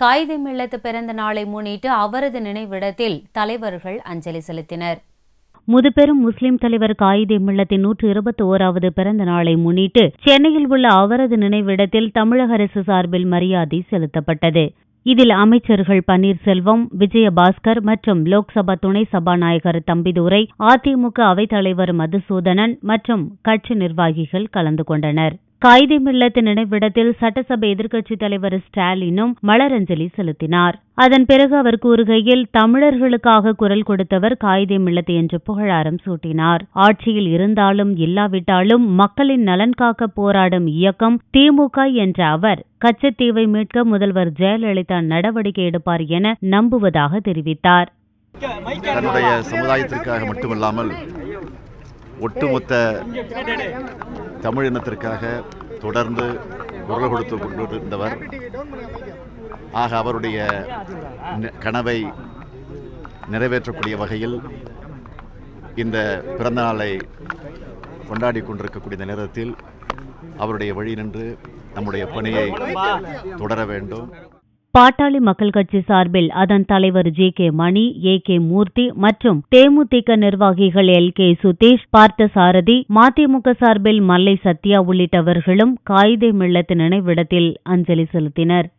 காயிதே மில்லத் பிறந்த நாளை முன்னிட்டு அவரது நினைவிடத்தில் தலைவர்கள் அஞ்சலி செலுத்தினர். முதுபெரும் முஸ்லிம் தலைவர் காயிதே மில்லத்தின் 121வது பிறந்த நாளை முன்னிட்டு சென்னையில் உள்ள அவரது நினைவிடத்தில் தமிழக அரசு சார்பில் மரியாதை செலுத்தப்பட்டது. இதில் அமைச்சர்கள் பன்னீர்செல்வம், விஜயபாஸ்கர் மற்றும் லோக்சபா துணை சபாநாயகர் தம்பிதுரை, அதிமுக அவைத்தலைவர் மதுசூதனன் மற்றும் கட்சி நிர்வாகிகள் கலந்து கொண்டனர். காயிதே மில்லத் நினைவிடத்தில் சட்டசபை எதிர்க்கட்சித் தலைவர் ஸ்டாலினும் மலரஞ்சலி செலுத்தினார். அதன் பிறகு அவர் கூறுகையில், தமிழர்களுக்காக குரல் கொடுத்தவர் காயிதே மில்லத் என்று புகழாரம் சூட்டினார். ஆட்சியில் இருந்தாலும் இல்லாவிட்டாலும் மக்களின் நலன் காக்க போராடும் இயக்கம் திமுக என்ற அவர், கச்சத்தீவை மீட்க முதல்வர் ஜெயலலிதா நடவடிக்கை எடுப்பார் என நம்புவதாக தெரிவித்தார். தன்னுடைய சமுதாயத்திற்காக மட்டுமல்லாமல் ஒட்டுமொத்த தமிழ் இனத்திற்காக தொடர்ந்து குரல் கொடுத்து கொண்டிருந்தவர். ஆக அவருடைய கனவை நிறைவேற்றக்கூடிய வகையில் இந்த பிறந்த நாளை கொண்டாடி கொண்டிருக்கக்கூடிய நேரத்தில் அவருடைய வழி நின்று நம்முடைய பணியை தொடர வேண்டும். பாட்டாளி மக்கள் கட்சி சார்பில் அதன் தலைவர் ஜே.கே. மணி, ஏ.கே. மூர்த்தி மற்றும் தேமுதிக நிர்வாகிகள் எல்.கே. சுதீஷ், பார்த்தசாரதி, மதிமுக சார்பில் மல்லை சத்யா உள்ளிட்டவர்களும் காயிதே மில்லத் நினைவிடத்தில் அஞ்சலி செலுத்தினர்.